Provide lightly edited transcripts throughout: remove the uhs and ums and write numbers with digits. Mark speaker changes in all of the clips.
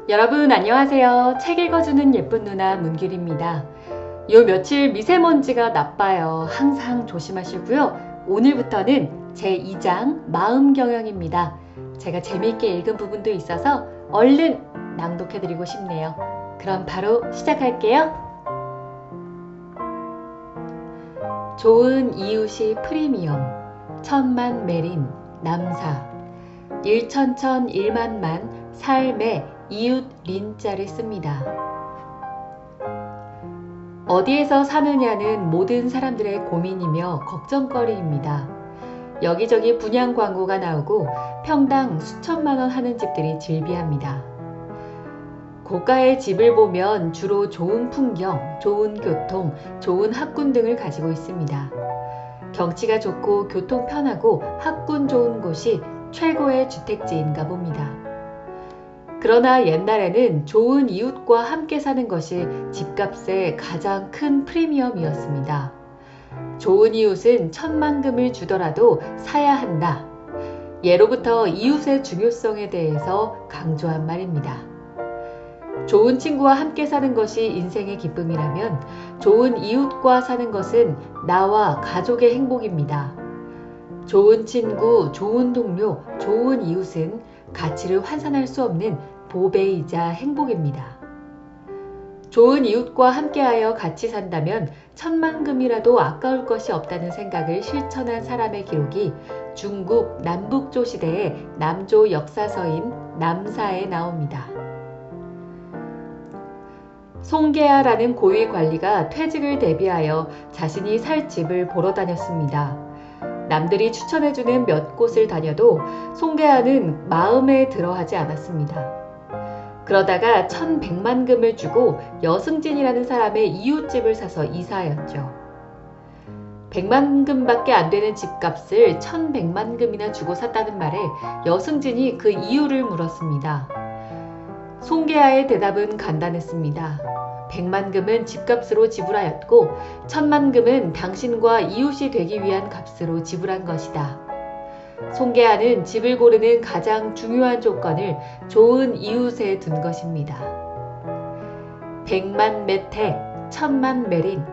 Speaker 1: 여러분 안녕하세요. 책 읽어주는 예쁜 누나 문길입니다. 요 며칠 미세먼지가 나빠요. 항상 조심하시고요. 오늘부터는 제2장 마음경영입니다. 제가 재미있게 읽은 부분도 있어서 얼른 낭독해드리고 싶네요. 그럼 바로 시작할게요. 좋은 이웃이 프리미엄, 천만 메린, 남사, 일천천 일만만, 삶의 이웃 린자를 씁니다. 어디에서 사느냐는 모든 사람들의 고민이며 걱정거리입니다. 여기저기 분양 광고가 나오고 평당 수천만 원 하는 집들이 즐비합니다. 고가의 집을 보면 주로 좋은 풍경, 좋은 교통, 좋은 학군 등을 가지고 있습니다. 경치가 좋고 교통 편하고 학군 좋은 곳이 최고의 주택지인가 봅니다. 그러나 옛날에는 좋은 이웃과 함께 사는 것이 집값의 가장 큰 프리미엄이었습니다. 좋은 이웃은 천만금을 주더라도 사야 한다. 예로부터 이웃의 중요성에 대해서 강조한 말입니다. 좋은 친구와 함께 사는 것이 인생의 기쁨이라면 좋은 이웃과 사는 것은 나와 가족의 행복입니다. 좋은 친구, 좋은 동료, 좋은 이웃은 가치를 환산할 수 없는 보배이자 행복입니다. 좋은 이웃과 함께하여 같이 산다면 천만금이라도 아까울 것이 없다는 생각을 실천한 사람의 기록이 중국 남북조 시대의 남조 역사서인 남사에 나옵니다. 송계하라는 고위 관리가 퇴직을 대비하여 자신이 살 집을 보러 다녔습니다. 남들이 추천해주는 몇 곳을 다녀도 송계하는 마음에 들어하지 않았습니다. 그러다가 1100만금을 주고 여승진이라는 사람의 이웃집을 사서 이사하였죠. 100만금밖에 안 되는 집값을 1100만금이나 주고 샀다는 말에 여승진이 그 이유를 물었습니다. 송계하의 대답은 간단했습니다. 100만금은 집값으로 지불하였고 1000만금은 당신과 이웃이 되기 위한 값으로 지불한 것이다. 송계하는 집을 고르는 가장 중요한 조건을 좋은 이웃에 둔 것입니다. 100만 매택, 1000만 매린,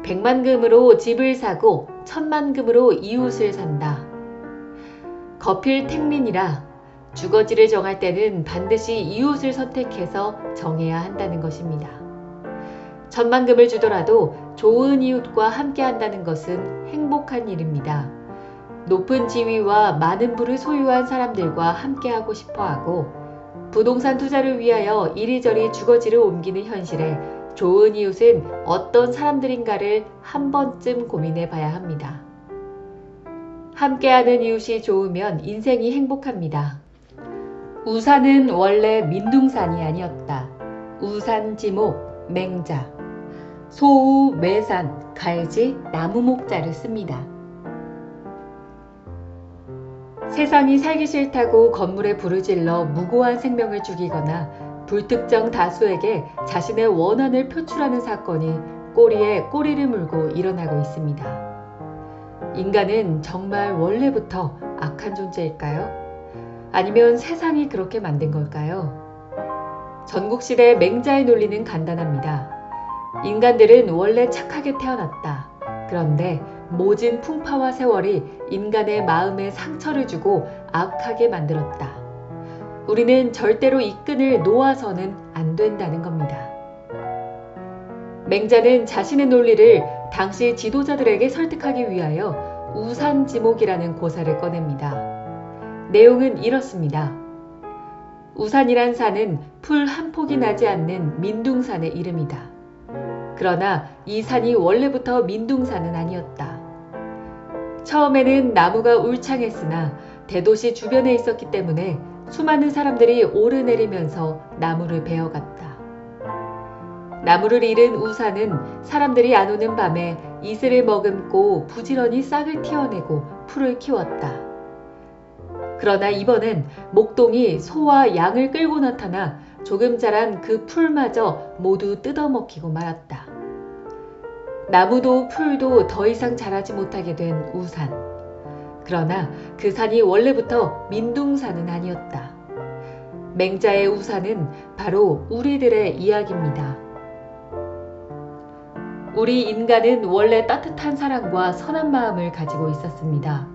Speaker 1: 100만금으로 집을 사고 1000만금으로 이웃을 산다. 거필택린이라 주거지를 정할 때는 반드시 이웃을 선택해서 정해야 한다는 것입니다. 1000만금을 주더라도 좋은 이웃과 함께 한다는 것은 행복한 일입니다. 높은 지위와 많은 부를 소유한 사람들과 함께하고 싶어하고 부동산 투자를 위하여 이리저리 주거지를 옮기는 현실에 좋은 이웃은 어떤 사람들인가를 한 번쯤 고민해 봐야 합니다. 함께하는 이웃이 좋으면 인생이 행복합니다. 우산은 원래 민둥산이 아니었다. 우산지목, 맹자, 소우, 매산, 갈지, 나무목자를 씁니다. 세상이 살기 싫다고 건물에 불을 질러 무고한 생명을 죽이거나 불특정 다수에게 자신의 원한을 표출하는 사건이 꼬리에 꼬리를 물고 일어나고 있습니다. 인간은 정말 원래부터 악한 존재일까요? 아니면 세상이 그렇게 만든 걸까요? 전국시대의 맹자의 논리는 간단합니다. 인간들은 원래 착하게 태어났다. 그런데 모진 풍파와 세월이 인간의 마음에 상처를 주고 악하게 만들었다. 우리는 절대로 이 끈을 놓아서는 안 된다는 겁니다. 맹자는 자신의 논리를 당시 지도자들에게 설득하기 위하여 우산지목이라는 고사를 꺼냅니다. 내용은 이렇습니다. 우산이란 산은 풀 한 폭이 나지 않는 민둥산의 이름이다. 그러나 이 산이 원래부터 민둥산은 아니었다. 처음에는 나무가 울창했으나 대도시 주변에 있었기 때문에 수많은 사람들이 오르내리면서 나무를 베어갔다. 나무를 잃은 우산은 사람들이 안 오는 밤에 이슬을 머금고 부지런히 싹을 틔워내고 풀을 키웠다. 그러나 이번엔 목동이 소와 양을 끌고 나타나 조금 자란 그 풀마저 모두 뜯어먹히고 말았다. 나무도 풀도 더 이상 자라지 못하게 된 우산. 그러나 그 산이 원래부터 민둥산은 아니었다. 맹자의 우사는 바로 우리들의 이야기입니다. 우리 인간은 원래 따뜻한 사랑과 선한 마음을 가지고 있었습니다.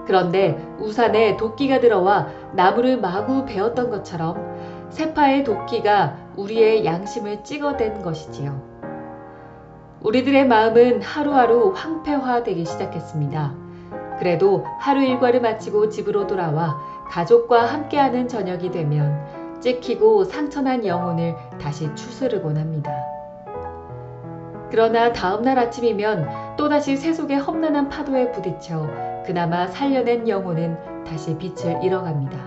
Speaker 1: 그런데 우산에 도끼가 들어와 나무를 마구 베었던 것처럼 세파의 도끼가 우리의 양심을 찍어댄 것이지요. 우리들의 마음은 하루하루 황폐화되기 시작했습니다. 그래도 하루 일과를 마치고 집으로 돌아와 가족과 함께하는 저녁이 되면 찍히고 상처난 영혼을 다시 추스르곤 합니다. 그러나 다음날 아침이면 또다시 세속의 험난한 파도에 부딪혀 그나마 살려낸 영혼은 다시 빛을 잃어갑니다.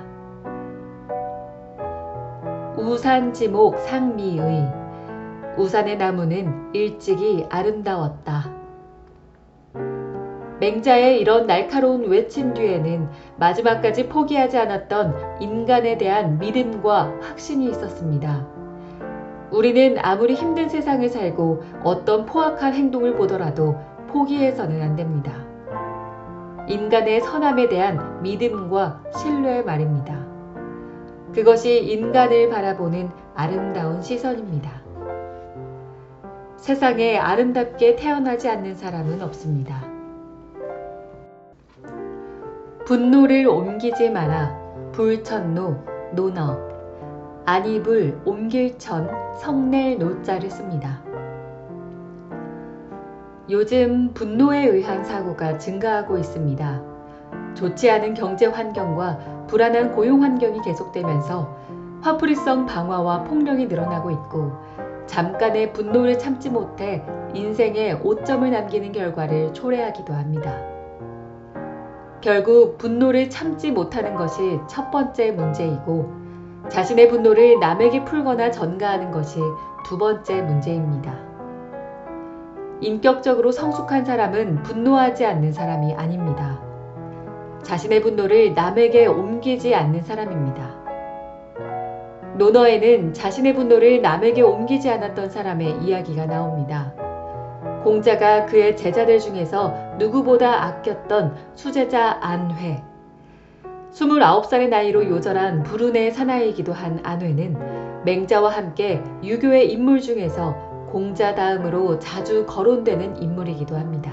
Speaker 1: 우산지목 상미의 우산의 나무는 일찍이 아름다웠다. 맹자의 이런 날카로운 외침 뒤에는 마지막까지 포기하지 않았던 인간에 대한 믿음과 확신이 있었습니다. 우리는 아무리 힘든 세상을 살고 어떤 포악한 행동을 보더라도 포기해서는 안 됩니다. 인간의 선함에 대한 믿음과 신뢰 말입니다. 그것이 인간을 바라보는 아름다운 시선입니다. 세상에 아름답게 태어나지 않는 사람은 없습니다. 분노를 옮기지 마라. 불천노, 노너. 안입을 옮길 천, 성낼 노자를 씁니다. 요즘 분노에 의한 사고가 증가하고 있습니다. 좋지 않은 경제 환경과 불안한 고용 환경이 계속되면서 화풀이성 방화와 폭력이 늘어나고 있고 잠깐의 분노를 참지 못해 인생에 오점을 남기는 결과를 초래하기도 합니다. 결국 분노를 참지 못하는 것이 첫 번째 문제이고 자신의 분노를 남에게 풀거나 전가하는 것이 두 번째 문제입니다. 인격적으로 성숙한 사람은 분노하지 않는 사람이 아닙니다. 자신의 분노를 남에게 옮기지 않는 사람입니다. 논어에는 자신의 분노를 남에게 옮기지 않았던 사람의 이야기가 나옵니다. 공자가 그의 제자들 중에서 누구보다 아꼈던 수제자 안회. 29살의 나이로 요절한 불운의 사나이이기도 한 안회는 맹자와 함께 유교의 인물 중에서 공자 다음으로 자주 거론되는 인물이기도 합니다.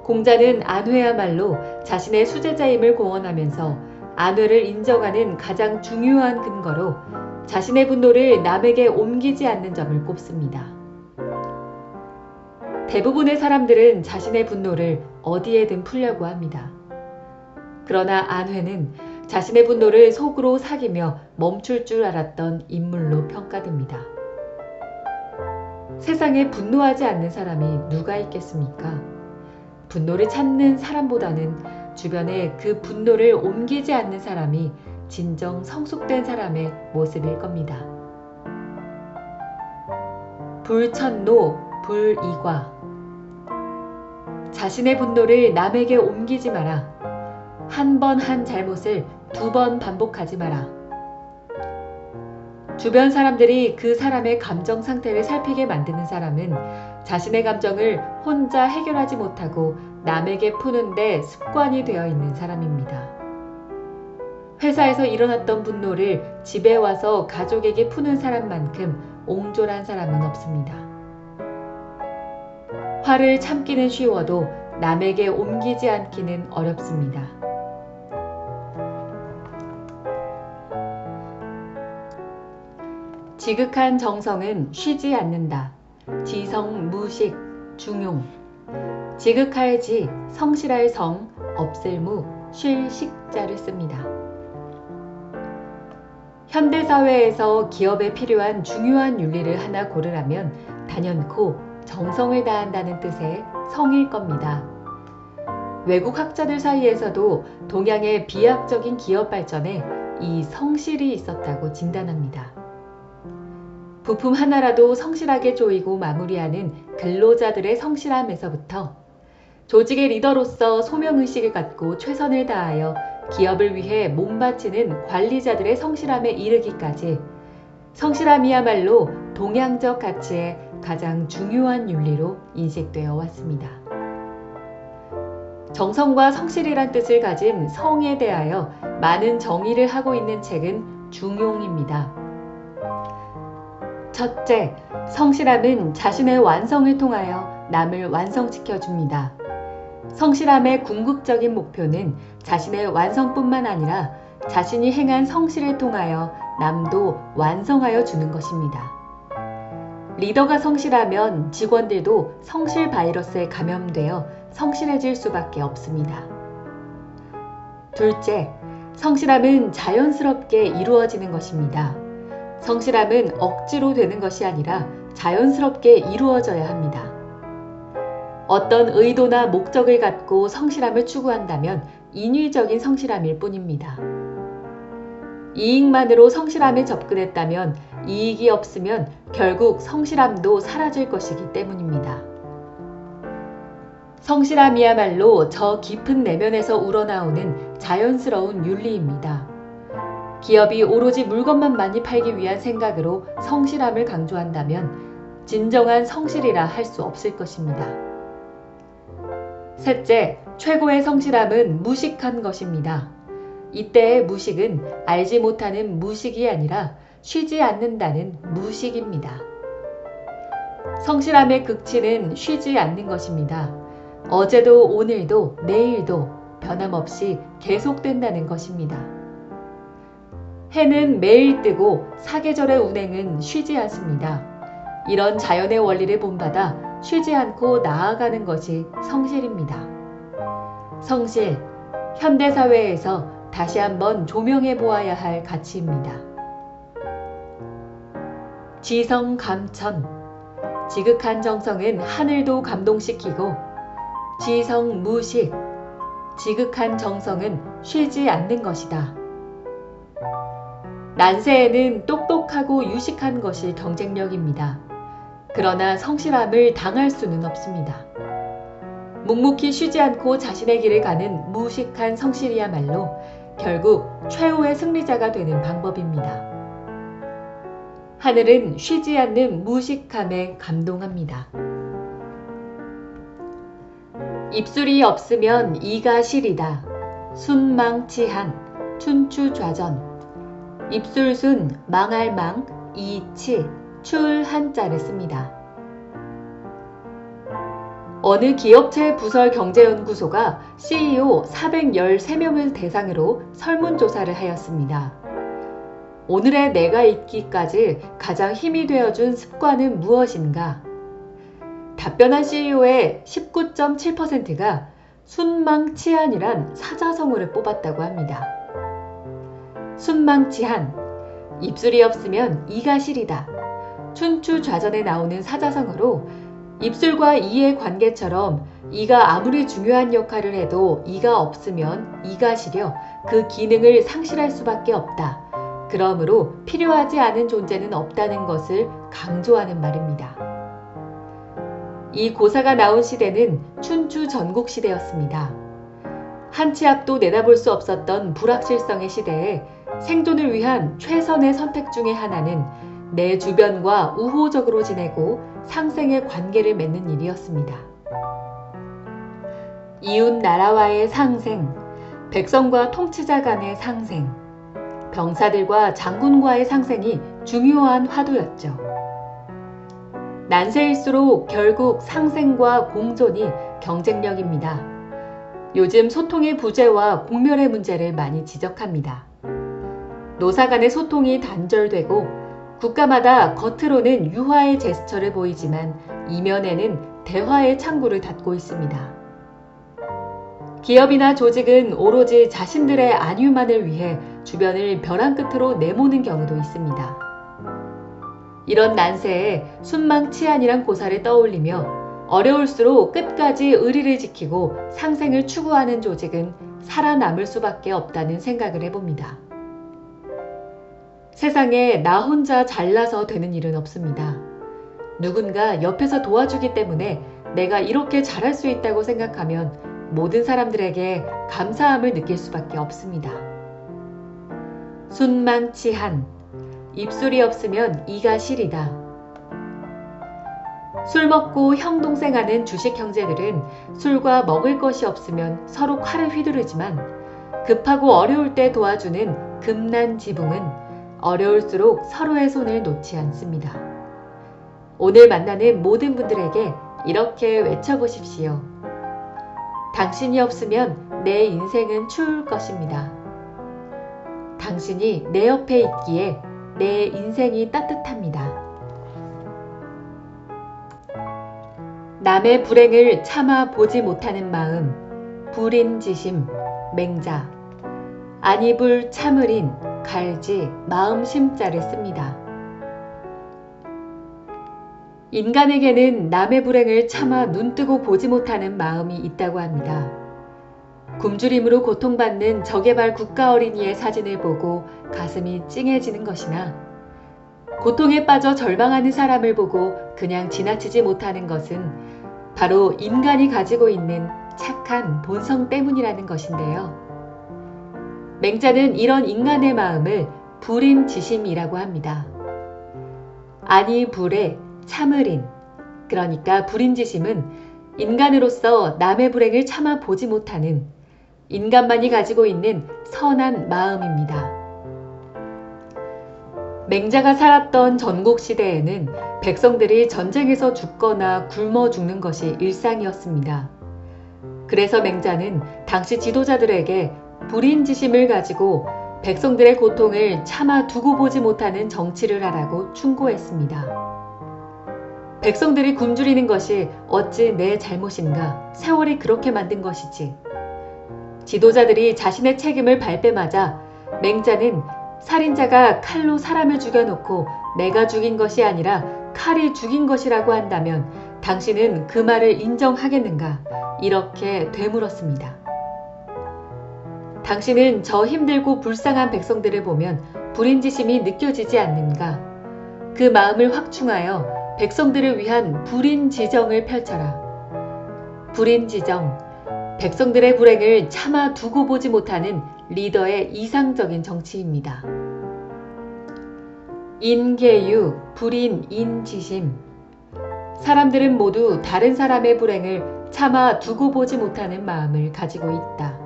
Speaker 1: 공자는 안회야말로 자신의 수제자임을 공언하면서 안회를 인정하는 가장 중요한 근거로 자신의 분노를 남에게 옮기지 않는 점을 꼽습니다. 대부분의 사람들은 자신의 분노를 어디에든 풀려고 합니다. 그러나 안회는 자신의 분노를 속으로 사귀며 멈출 줄 알았던 인물로 평가됩니다. 세상에 분노하지 않는 사람이 누가 있겠습니까? 분노를 참는 사람보다는 주변에 그 분노를 옮기지 않는 사람이 진정 성숙된 사람의 모습일 겁니다. 불천노, 불이과. 자신의 분노를 남에게 옮기지 마라. 한 번 한 잘못을 두 번 반복하지 마라. 주변 사람들이 그 사람의 감정 상태를 살피게 만드는 사람은 자신의 감정을 혼자 해결하지 못하고 남에게 푸는데 습관이 되어 있는 사람입니다. 회사에서 일어났던 분노를 집에 와서 가족에게 푸는 사람만큼 옹졸한 사람은 없습니다. 화를 참기는 쉬워도 남에게 옮기지 않기는 어렵습니다. 지극한 정성은 쉬지 않는다. 지성, 무식, 중용. 지극할 지, 성실할 성, 없을 무, 쉴 식자를 씁니다. 현대사회에서 기업에 필요한 중요한 윤리를 하나 고르라면 단연코 정성을 다한다는 뜻의 성일 겁니다. 외국 학자들 사이에서도 동양의 비약적인 기업 발전에 이 성실이 있었다고 진단합니다. 부품 하나라도 성실하게 조이고 마무리하는 근로자들의 성실함에서부터 조직의 리더로서 소명의식을 갖고 최선을 다하여 기업을 위해 몸바치는 관리자들의 성실함에 이르기까지 성실함이야말로 동양적 가치의 가장 중요한 윤리로 인식되어 왔습니다. 정성과 성실이란 뜻을 가진 성에 대하여 많은 정의를 하고 있는 책은 중용입니다. 첫째, 성실함은 자신의 완성을 통하여 남을 완성시켜 줍니다. 성실함의 궁극적인 목표는 자신의 완성뿐만 아니라 자신이 행한 성실을 통하여 남도 완성하여 주는 것입니다. 리더가 성실하면 직원들도 성실 바이러스에 감염되어 성실해질 수밖에 없습니다. 둘째, 성실함은 자연스럽게 이루어지는 것입니다. 성실함은 억지로 되는 것이 아니라 자연스럽게 이루어져야 합니다. 어떤 의도나 목적을 갖고 성실함을 추구한다면 인위적인 성실함일 뿐입니다. 이익만으로 성실함에 접근했다면 이익이 없으면 결국 성실함도 사라질 것이기 때문입니다. 성실함이야말로 저 깊은 내면에서 우러나오는 자연스러운 윤리입니다. 기업이 오로지 물건만 많이 팔기 위한 생각으로 성실함을 강조한다면 진정한 성실이라 할 수 없을 것입니다. 셋째, 최고의 성실함은 무식한 것입니다. 이때의 무식은 알지 못하는 무식이 아니라 쉬지 않는다는 무식입니다. 성실함의 극치는 쉬지 않는 것입니다. 어제도 오늘도 내일도 변함없이 계속된다는 것입니다. 해는 매일 뜨고 사계절의 운행은 쉬지 않습니다. 이런 자연의 원리를 본받아 쉬지 않고 나아가는 것이 성실입니다. 성실, 현대사회에서 다시 한번 조명해 보아야 할 가치입니다. 지성감천, 지극한 정성은 하늘도 감동시키고 지성무식, 지극한 정성은 쉬지 않는 것이다. 난세에는 똑똑하고 유식한 것이 경쟁력입니다. 그러나 성실함을 당할 수는 없습니다. 묵묵히 쉬지 않고 자신의 길을 가는 무식한 성실이야말로 결국 최후의 승리자가 되는 방법입니다. 하늘은 쉬지 않는 무식함에 감동합니다. 입술이 없으면 이가 시리다. 순망치한, 춘추좌전. 입술순, 망할망, 이치, 출 한자를 씁니다. 어느 기업체 부설 경제연구소가 CEO 413명을 대상으로 설문조사를 하였습니다. 오늘의 내가 있기까지 가장 힘이 되어준 습관은 무엇인가? 답변한 CEO의 19.7%가 순망치한이란 사자성어를 뽑았다고 합니다. 순망치한, 입술이 없으면 이가 시리다. 춘추좌전에 나오는 사자성어로 입술과 이의 관계처럼 이가 아무리 중요한 역할을 해도 이가 없으면 이가 시려 그 기능을 상실할 수밖에 없다. 그러므로 필요하지 않은 존재는 없다는 것을 강조하는 말입니다. 이 고사가 나온 시대는 춘추 전국시대였습니다. 한 치 앞도 내다볼 수 없었던 불확실성의 시대에 생존을 위한 최선의 선택 중의 하나는 내 주변과 우호적으로 지내고 상생의 관계를 맺는 일이었습니다. 이웃 나라와의 상생, 백성과 통치자 간의 상생, 병사들과 장군과의 상생이 중요한 화두였죠. 난세일수록 결국 상생과 공존이 경쟁력입니다. 요즘 소통의 부재와 공멸의 문제를 많이 지적합니다. 노사 간의 소통이 단절되고 국가마다 겉으로는 유화의 제스처를 보이지만 이면에는 대화의 창구를 닫고 있습니다. 기업이나 조직은 오로지 자신들의 안위만을 위해 주변을 벼랑 끝으로 내모는 경우도 있습니다. 이런 난세에 순망치한이란 고사를 떠올리며 어려울수록 끝까지 의리를 지키고 상생을 추구하는 조직은 살아남을 수밖에 없다는 생각을 해봅니다. 세상에 나 혼자 잘나서 되는 일은 없습니다. 누군가 옆에서 도와주기 때문에 내가 이렇게 잘할 수 있다고 생각하면 모든 사람들에게 감사함을 느낄 수밖에 없습니다. 순망치한, 입술이 없으면 이가 시리다. 술 먹고 형 동생하는 주식 형제들은 술과 먹을 것이 없으면 서로 칼을 휘두르지만 급하고 어려울 때 도와주는 금난지붕은 어려울수록 서로의 손을 놓지 않습니다. 오늘 만나는 모든 분들에게 이렇게 외쳐보십시오. 당신이 없으면 내 인생은 추울 것입니다. 당신이 내 옆에 있기에 내 인생이 따뜻합니다. 남의 불행을 참아 보지 못하는 마음, 불인지심, 맹자, 안이불 참을인, 갈지, 마음 심자를 씁니다. 인간에게는 남의 불행을 차마 눈뜨고 보지 못하는 마음이 있다고 합니다. 굶주림으로 고통받는 저개발 국가 어린이의 사진을 보고 가슴이 찡해지는 것이나 고통에 빠져 절망하는 사람을 보고 그냥 지나치지 못하는 것은 바로 인간이 가지고 있는 착한 본성 때문이라는 것인데요. 맹자는 이런 인간의 마음을 불인지심이라고 합니다. 아니 불에 참을인, 그러니까 불인지심은 인간으로서 남의 불행을 참아 보지 못하는 인간만이 가지고 있는 선한 마음입니다. 맹자가 살았던 전국시대에는 백성들이 전쟁에서 죽거나 굶어 죽는 것이 일상이었습니다. 그래서 맹자는 당시 지도자들에게 불인지심을 가지고 백성들의 고통을 차마 두고 보지 못하는 정치를 하라고 충고했습니다. 백성들이 굶주리는 것이 어찌 내 잘못인가? 세월이 그렇게 만든 것이지. 지도자들이 자신의 책임을 발뺌하자 맹자는 살인자가 칼로 사람을 죽여놓고 내가 죽인 것이 아니라 칼이 죽인 것이라고 한다면 당신은 그 말을 인정하겠는가? 이렇게 되물었습니다. 당신은 저 힘들고 불쌍한 백성들을 보면 불인지심이 느껴지지 않는가? 그 마음을 확충하여 백성들을 위한 불인지정을 펼쳐라. 불인지정, 백성들의 불행을 차마 두고 보지 못하는 리더의 이상적인 정치입니다. 인계유, 불인인지심. 사람들은 모두 다른 사람의 불행을 차마 두고 보지 못하는 마음을 가지고 있다.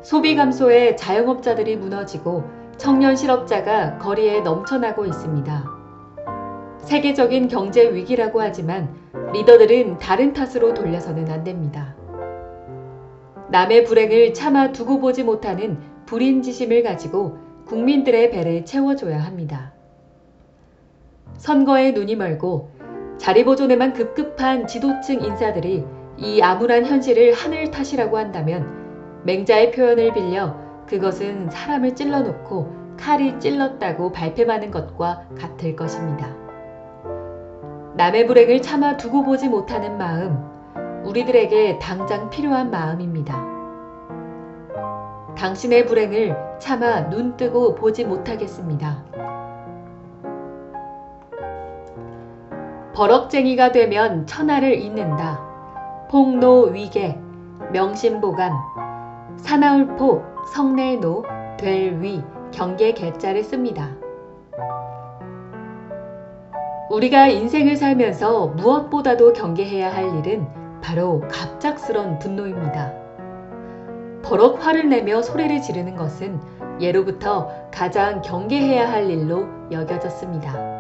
Speaker 1: 소비 감소에 자영업자들이 무너지고 청년 실업자가 거리에 넘쳐나고 있습니다. 세계적인 경제 위기라고 하지만 리더들은 다른 탓으로 돌려서는 안 됩니다. 남의 불행을 차마 두고 보지 못하는 불인지심을 가지고 국민들의 배를 채워줘야 합니다. 선거에 눈이 멀고 자리 보존에만 급급한 지도층 인사들이 이 암울한 현실을 하늘 탓이라고 한다면 맹자의 표현을 빌려 그것은 사람을 찔러놓고 칼이 찔렀다고 발뺌하는 것과 같을 것입니다. 남의 불행을 차마 두고 보지 못하는 마음, 우리들에게 당장 필요한 마음입니다. 당신의 불행을 차마 눈뜨고 보지 못하겠습니다. 버럭쟁이가 되면 천하를 잇는다. 폭노위계, 명심보감, 사나울포, 성내노, 될위, 경계개자를 씁니다. 우리가 인생을 살면서 무엇보다도 경계해야 할 일은 바로 갑작스런 분노입니다. 버럭 화를 내며 소리를 지르는 것은 예로부터 가장 경계해야 할 일로 여겨졌습니다.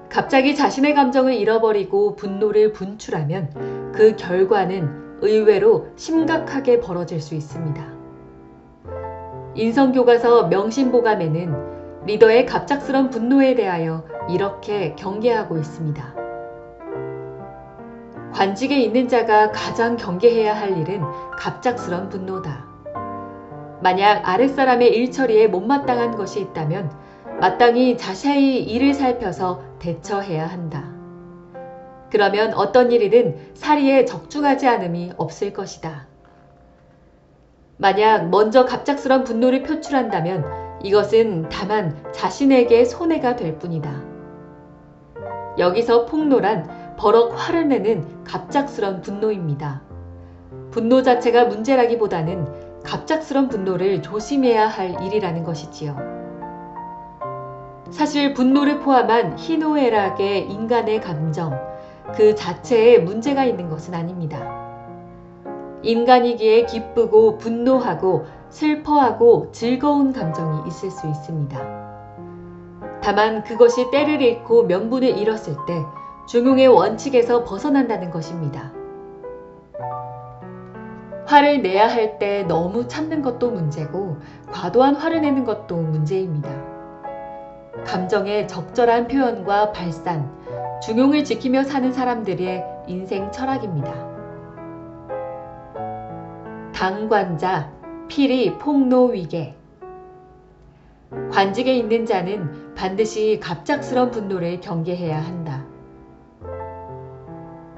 Speaker 1: 갑자기 자신의 감정을 잃어버리고 분노를 분출하면 그 결과는 의외로 심각하게 벌어질 수 있습니다. 인성교과서 명심보감에는 리더의 갑작스런 분노에 대하여 이렇게 경계하고 있습니다. 관직에 있는 자가 가장 경계해야 할 일은 갑작스런 분노다. 만약 아랫사람의 일처리에 못마땅한 것이 있다면 마땅히 자세히 이를 살펴서 대처해야 한다. 그러면 어떤 일이든 사리에 적중하지 않음이 없을 것이다. 만약 먼저 갑작스런 분노를 표출한다면 이것은 다만 자신에게 손해가 될 뿐이다. 여기서 폭노란 버럭 화를 내는 갑작스런 분노입니다. 분노 자체가 문제라기보다는 갑작스런 분노를 조심해야 할 일이라는 것이지요. 사실 분노를 포함한 희노애락의 인간의 감정, 그 자체에 문제가 있는 것은 아닙니다. 인간이기에 기쁘고 분노하고 슬퍼하고 즐거운 감정이 있을 수 있습니다. 다만 그것이 때를 잃고 명분을 잃었을 때 중용의 원칙에서 벗어난다는 것입니다. 화를 내야 할 때 너무 참는 것도 문제고 과도한 화를 내는 것도 문제입니다. 감정의 적절한 표현과 발산, 중용을 지키며 사는 사람들의 인생 철학입니다. 당관자, 필히 폭노위계. 관직에 있는 자는 반드시 갑작스런 분노를 경계해야 한다.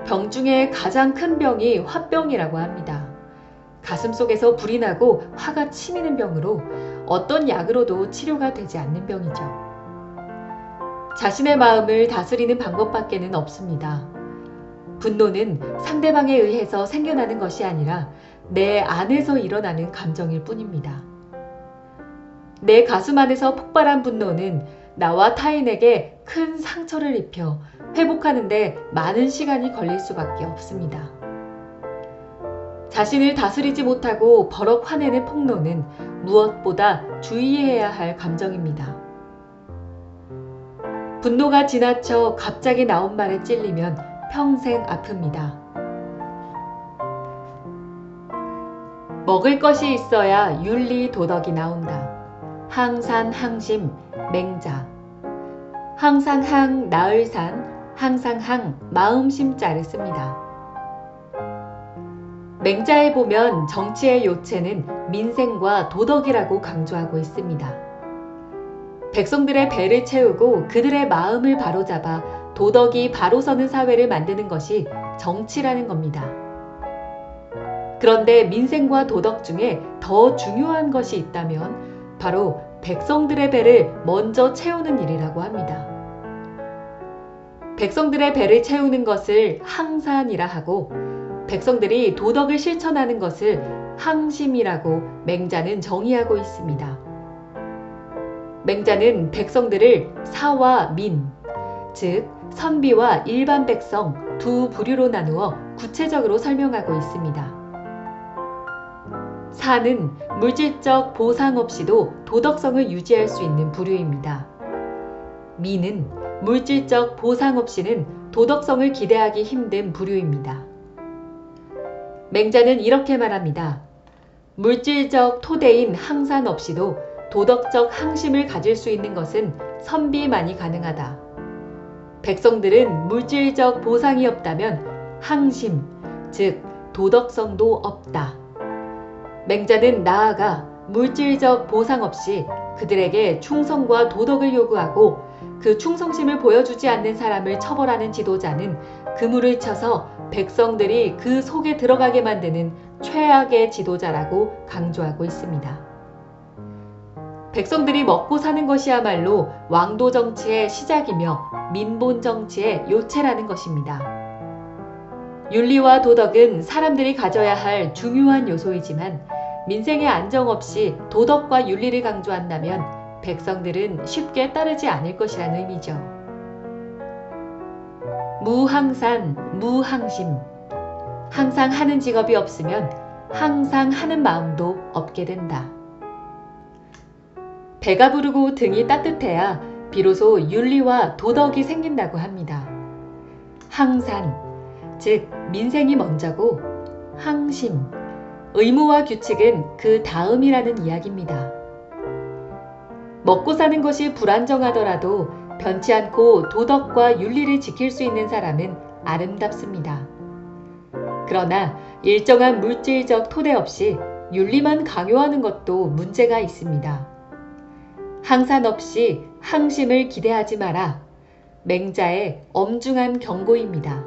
Speaker 1: 병 중에 가장 큰 병이 화병이라고 합니다. 가슴속에서 불이 나고 화가 치미는 병으로 어떤 약으로도 치료가 되지 않는 병이죠. 자신의 마음을 다스리는 방법밖에는 없습니다. 분노는 상대방에 의해서 생겨나는 것이 아니라 내 안에서 일어나는 감정일 뿐입니다. 내 가슴 안에서 폭발한 분노는 나와 타인에게 큰 상처를 입혀 회복하는데 많은 시간이 걸릴 수밖에 없습니다. 자신을 다스리지 못하고 버럭 화내는 폭로는 무엇보다 주의해야 할 감정입니다. 분노가 지나쳐 갑자기 나온 말에 찔리면 평생 아픕니다. 먹을 것이 있어야 윤리 도덕이 나온다. 항산 항심 맹자. 항상 항 나을 산, 항상 항 마음심자를 씁니다. 맹자에 보면 정치의 요체는 민생과 도덕이라고 강조하고 있습니다. 백성들의 배를 채우고 그들의 마음을 바로잡아 도덕이 바로 서는 사회를 만드는 것이 정치라는 겁니다. 그런데 민생과 도덕 중에 더 중요한 것이 있다면 바로 백성들의 배를 먼저 채우는 일이라고 합니다. 백성들의 배를 채우는 것을 항산이라 하고 백성들이 도덕을 실천하는 것을 항심이라고 맹자는 정의하고 있습니다. 맹자는 백성들을 사와 민, 즉 선비와 일반 백성 두 부류로 나누어 구체적으로 설명하고 있습니다. 사는 물질적 보상 없이도 도덕성을 유지할 수 있는 부류입니다. 미는 물질적 보상 없이는 도덕성을 기대하기 힘든 부류입니다. 맹자는 이렇게 말합니다. 물질적 토대인 항산 없이도 도덕적 항심을 가질 수 있는 것은 선비만이 가능하다. 백성들은 물질적 보상이 없다면 항심, 즉 도덕성도 없다. 맹자는 나아가 물질적 보상 없이 그들에게 충성과 도덕을 요구하고 그 충성심을 보여주지 않는 사람을 처벌하는 지도자는 그물을 쳐서 백성들이 그 속에 들어가게 만드는 최악의 지도자라고 강조하고 있습니다. 백성들이 먹고 사는 것이야말로 왕도 정치의 시작이며 민본 정치의 요체라는 것입니다. 윤리와 도덕은 사람들이 가져야 할 중요한 요소이지만 민생의 안정 없이 도덕과 윤리를 강조한다면 백성들은 쉽게 따르지 않을 것이라는 의미죠. 무항산, 무항심. 항상 하는 직업이 없으면 항상 하는 마음도 없게 된다. 배가 부르고 등이 따뜻해야 비로소 윤리와 도덕이 생긴다고 합니다. 항산, 즉 민생이 먼저고 항심, 의무와 규칙은 그 다음이라는 이야기입니다. 먹고 사는 것이 불안정하더라도 변치 않고 도덕과 윤리를 지킬 수 있는 사람은 아름답습니다. 그러나 일정한 물질적 토대 없이 윤리만 강요하는 것도 문제가 있습니다. 항산 없이 항심을 기대하지 마라. 맹자의 엄중한 경고입니다.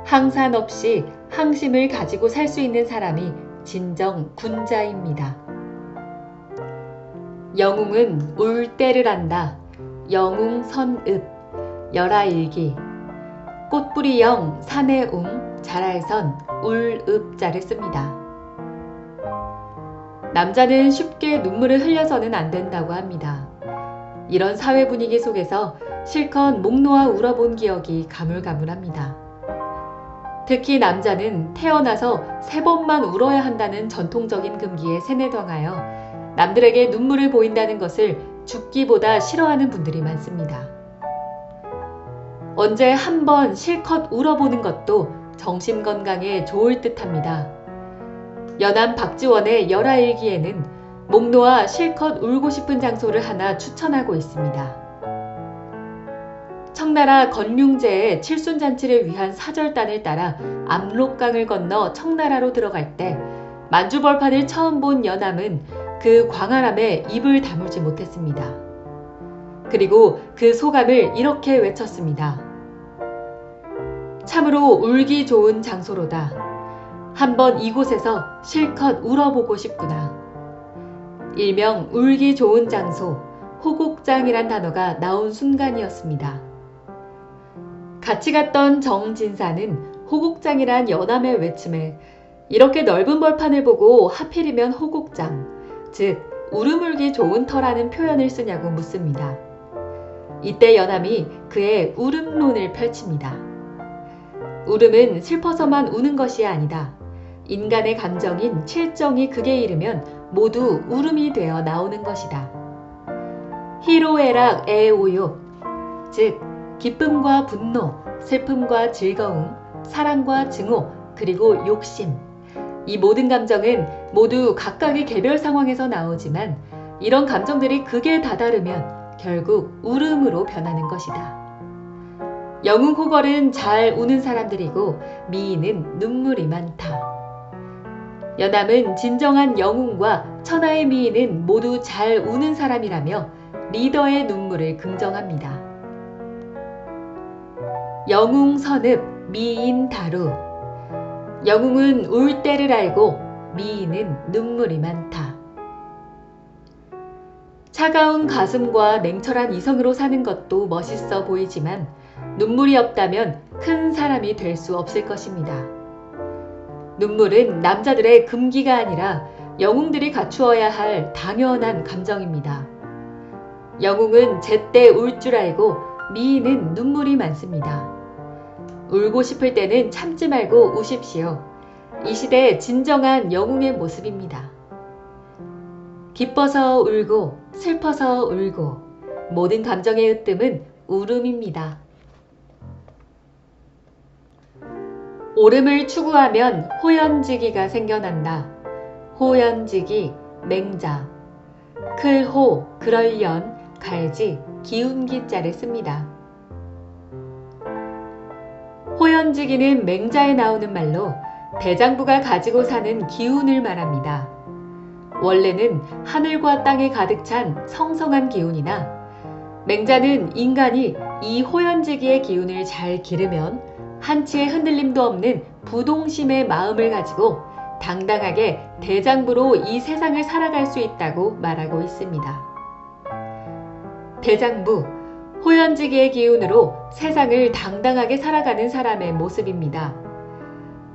Speaker 1: 항산 없이 항심을 가지고 살 수 있는 사람이 진정 군자입니다. 영웅은 울 때를 안다. 영웅선읍 열하일기. 꽃뿌리 영 산에 웅 자랄선 울읍자를 씁니다. 남자는 쉽게 눈물을 흘려서는 안 된다고 합니다. 이런 사회 분위기 속에서 실컷 목 놓아 울어본 기억이 가물가물합니다. 특히 남자는 태어나서 3번만 울어야 한다는 전통적인 금기에 세뇌당하여 남들에게 눈물을 보인다는 것을 죽기보다 싫어하는 분들이 많습니다. 언제 한번 실컷 울어보는 것도 정신건강에 좋을 듯합니다. 연암 박지원의 열하일기에는 목 놓아 실컷 울고 싶은 장소를 하나 추천하고 있습니다. 청나라 건륭제의 칠순잔치를 위한 사절단을 따라 압록강을 건너 청나라로 들어갈 때 만주벌판을 처음 본 연암은 그 광활함에 입을 다물지 못했습니다. 그리고 그 소감을 이렇게 외쳤습니다. 참으로 울기 좋은 장소로다. 한번 이곳에서 실컷 울어보고 싶구나. 일명 울기 좋은 장소, 호곡장이란 단어가 나온 순간이었습니다. 같이 갔던 정진사는 호곡장이란 연암의 외침에 이렇게 넓은 벌판을 보고 하필이면 호곡장, 즉 울음울기 좋은 터라는 표현을 쓰냐고 묻습니다. 이때 연암이 그의 울음론을 펼칩니다. 울음은 슬퍼서만 우는 것이 아니다. 인간의 감정인 칠정이 극에 이르면 모두 울음이 되어 나오는 것이다. 희로애락 애오욕, 즉 기쁨과 분노, 슬픔과 즐거움, 사랑과 증오, 그리고 욕심. 이 모든 감정은 모두 각각의 개별 상황에서 나오지만 이런 감정들이 극에 다다르면 결국 울음으로 변하는 것이다. 영웅 호걸은 잘 우는 사람들이고 미인은 눈물이 많다. 연암은 진정한 영웅과 천하의 미인은 모두 잘 우는 사람이라며 리더의 눈물을 긍정합니다. 영웅 선읍, 미인 다루. 영웅은 울 때를 알고 미인은 눈물이 많다. 차가운 가슴과 냉철한 이성으로 사는 것도 멋있어 보이지만 눈물이 없다면 큰 사람이 될 수 없을 것입니다. 눈물은 남자들의 금기가 아니라 영웅들이 갖추어야 할 당연한 감정입니다. 영웅은 제때 울 줄 알고 미인은 눈물이 많습니다. 울고 싶을 때는 참지 말고 우십시오. 이 시대의 진정한 영웅의 모습입니다. 기뻐서 울고 슬퍼서 울고 모든 감정의 으뜸은 울음입니다. 오름을 추구하면 호연지기가 생겨난다. 호연지기, 맹자. 클호, 그럴연, 갈지, 기운기자를 씁니다. 호연지기는 맹자에 나오는 말로 대장부가 가지고 사는 기운을 말합니다. 원래는 하늘과 땅에 가득 찬 성성한 기운이나 맹자는 인간이 이 호연지기의 기운을 잘 기르면 한치의 흔들림도 없는 부동심의 마음을 가지고 당당하게 대장부로 이 세상을 살아갈 수 있다고 말하고 있습니다. 대장부, 호연지기의 기운으로 세상을 당당하게 살아가는 사람의 모습입니다.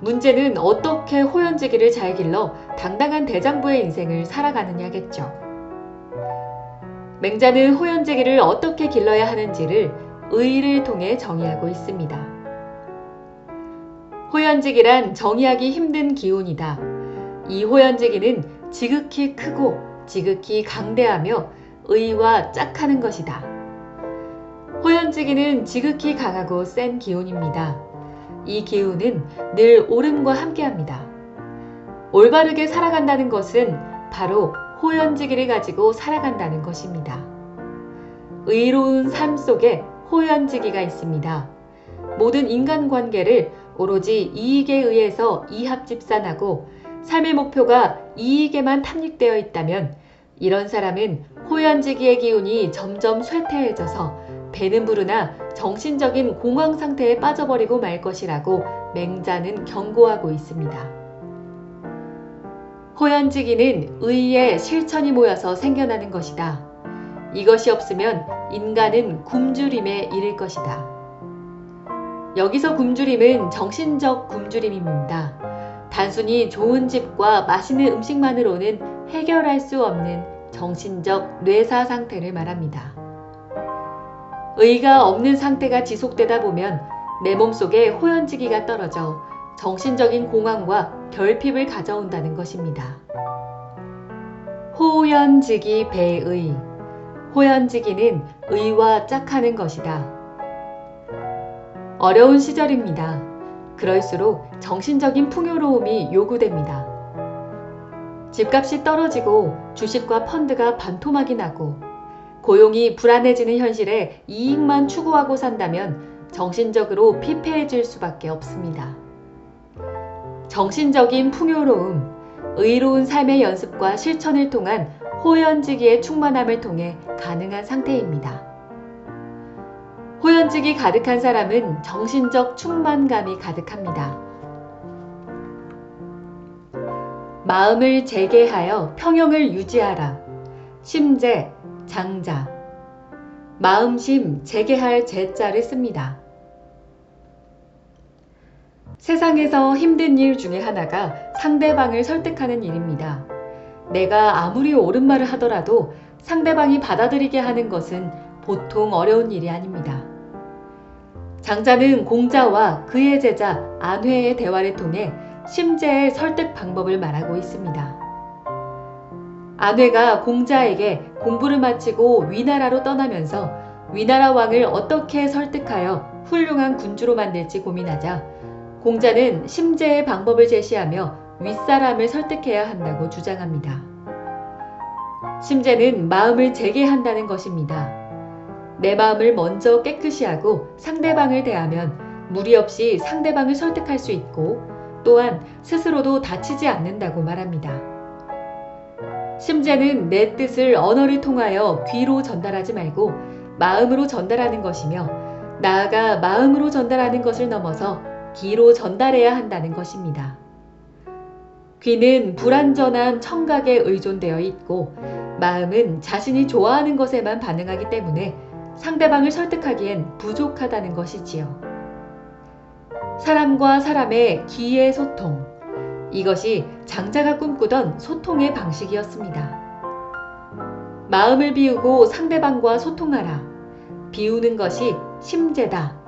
Speaker 1: 문제는 어떻게 호연지기를 잘 길러 당당한 대장부의 인생을 살아가느냐겠죠. 맹자는 호연지기를 어떻게 길러야 하는지를 의를 통해 정의하고 있습니다. 호연지기란 정의하기 힘든 기운이다. 이 호연지기는 지극히 크고 지극히 강대하며 의와 짝하는 것이다. 호연지기는 지극히 강하고 센 기운입니다. 이 기운은 늘 옳음과 함께합니다. 올바르게 살아간다는 것은 바로 호연지기를 가지고 살아간다는 것입니다. 의로운 삶 속에 호연지기가 있습니다. 모든 인간관계를 오로지 이익에 의해서 이합집산하고 삶의 목표가 이익에만 탐닉되어 있다면 이런 사람은 호연지기의 기운이 점점 쇠퇴해져서 배는 부르나 정신적인 공황 상태에 빠져버리고 말 것이라고 맹자는 경고하고 있습니다. 호연지기는 의의 실천이 모여서 생겨나는 것이다. 이것이 없으면 인간은 굶주림에 이를 것이다. 여기서 굶주림은 정신적 굶주림입니다. 단순히 좋은 집과 맛있는 음식만으로는 해결할 수 없는 정신적 뇌사 상태를 말합니다. 의가 없는 상태가 지속되다 보면 내 몸속에 호연지기가 떨어져 정신적인 공황과 결핍을 가져온다는 것입니다. 호연지기 배의. 호연지기는 의와 짝하는 것이다. 어려운 시절입니다. 그럴수록 정신적인 풍요로움이 요구됩니다. 집값이 떨어지고 주식과 펀드가 반토막이 나고 고용이 불안해지는 현실에 이익만 추구하고 산다면 정신적으로 피폐해질 수밖에 없습니다. 정신적인 풍요로움, 의로운 삶의 연습과 실천을 통한 호연지기의 충만함을 통해 가능한 상태입니다. 호연지기 가득한 사람은 정신적 충만감이 가득합니다. 마음을 재개하여 평형을 유지하라. 심재, 장자. 마음심, 재개할 재자를 씁니다. 세상에서 힘든 일 중에 하나가 상대방을 설득하는 일입니다. 내가 아무리 옳은 말을 하더라도 상대방이 받아들이게 하는 것은 보통 어려운 일이 아닙니다. 장자는 공자와 그의 제자 안회의 대화를 통해 심재의 설득 방법을 말하고 있습니다. 안회가 공자에게 공부를 마치고 위나라로 떠나면서 위나라 왕을 어떻게 설득하여 훌륭한 군주로 만들지 고민하자 공자는 심재의 방법을 제시하며 윗사람을 설득해야 한다고 주장합니다. 심재는 마음을 재개한다는 것입니다. 내 마음을 먼저 깨끗이 하고 상대방을 대하면 무리 없이 상대방을 설득할 수 있고 또한 스스로도 다치지 않는다고 말합니다. 심재는 내 뜻을 언어를 통하여 귀로 전달하지 말고 마음으로 전달하는 것이며 나아가 마음으로 전달하는 것을 넘어서 귀로 전달해야 한다는 것입니다. 귀는 불완전한 청각에 의존되어 있고 마음은 자신이 좋아하는 것에만 반응하기 때문에 상대방을 설득하기엔 부족하다는 것이지요. 사람과 사람의 귀의 소통. 이것이 장자가 꿈꾸던 소통의 방식이었습니다. 마음을 비우고 상대방과 소통하라. 비우는 것이 심재다.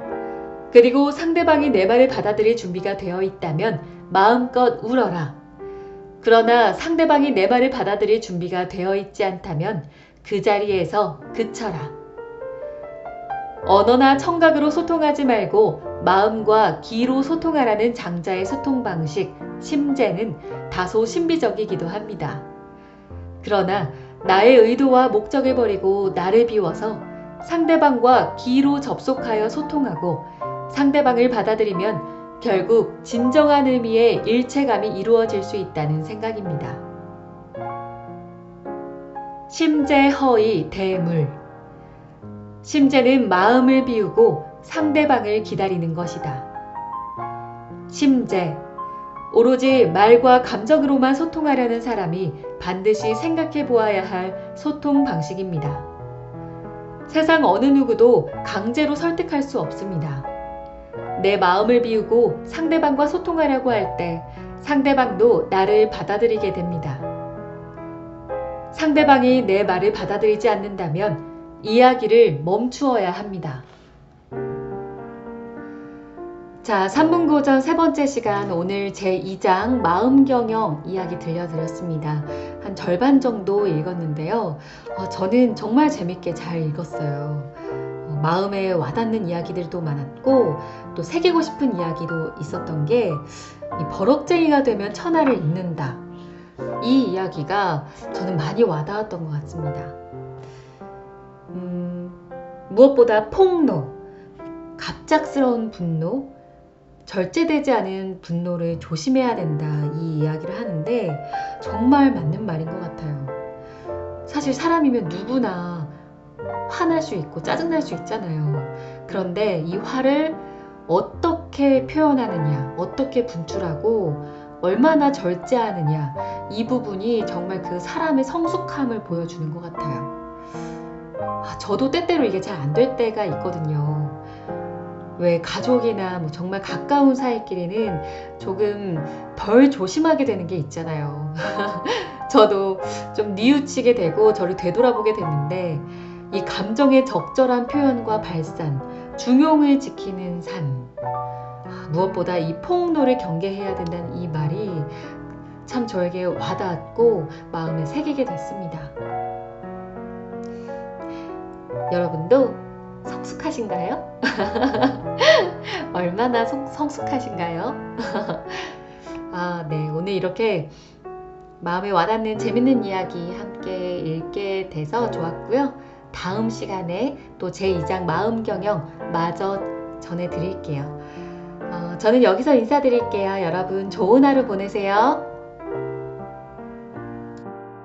Speaker 1: 그리고 상대방이 내 말을 받아들일 준비가 되어 있다면 마음껏 울어라. 그러나 상대방이 내 말을 받아들일 준비가 되어 있지 않다면 그 자리에서 그쳐라. 언어나 청각으로 소통하지 말고 마음과 귀로 소통하라는 장자의 소통 방식, 심재는 다소 신비적이기도 합니다. 그러나 나의 의도와 목적을 버리고 나를 비워서 상대방과 귀로 접속하여 소통하고 상대방을 받아들이면 결국 진정한 의미의 일체감이 이루어질 수 있다는 생각입니다. 심재허의 대물. 심재는 마음을 비우고 상대방을 기다리는 것이다. 심재. 오로지 말과 감정으로만 소통하려는 사람이 반드시 생각해 보아야 할 소통 방식입니다. 세상 어느 누구도 강제로 설득할 수 없습니다. 내 마음을 비우고 상대방과 소통하려고 할 때 상대방도 나를 받아들이게 됩니다. 상대방이 내 말을 받아들이지 않는다면 이야기를 멈추어야 합니다. 자, 3분고전 세 번째 시간 오늘 제2장 마음경영 이야기 들려드렸습니다. 한 절반 정도 읽었는데요. 저는 정말 재밌게 잘 읽었어요. 마음에 와닿는 이야기들도 많았고 또 새기고 싶은 이야기도 있었던 게 이 버럭쟁이가 되면 천하를 잇는다. 이 이야기가 저는 많이 와닿았던 것 같습니다. 무엇보다 폭로, 갑작스러운 분노, 절제되지 않은 분노를 조심해야 된다 이 이야기를 하는데 정말 맞는 말인 것 같아요. 사실 사람이면 누구나 화날 수 있고 짜증날 수 있잖아요. 그런데 이 화를 어떻게 표현하느냐, 어떻게 분출하고 얼마나 절제하느냐 이 부분이 정말 그 사람의 성숙함을 보여주는 것 같아요. 저도 때때로 이게 잘 안 될 때가 있거든요. 왜 가족이나 뭐 정말 가까운 사이끼리는 조금 덜 조심하게 되는 게 있잖아요. 저도 좀 뉘우치게 되고 저를 되돌아보게 됐는데 이 감정의 적절한 표현과 발산, 중용을 지키는 삶. 무엇보다 이 폭로를 경계해야 된다는 이 말이 참 저에게 와닿았고 마음에 새기게 됐습니다. 여러분도 성숙하신가요? 얼마나 성숙하신가요? 네. 오늘 이렇게 마음에 와닿는 재밌는 이야기 함께 읽게 돼서 좋았고요. 다음 시간에 또 제2장 마음경영 마저 전해드릴게요. 저는 여기서 인사드릴게요. 여러분 좋은 하루 보내세요.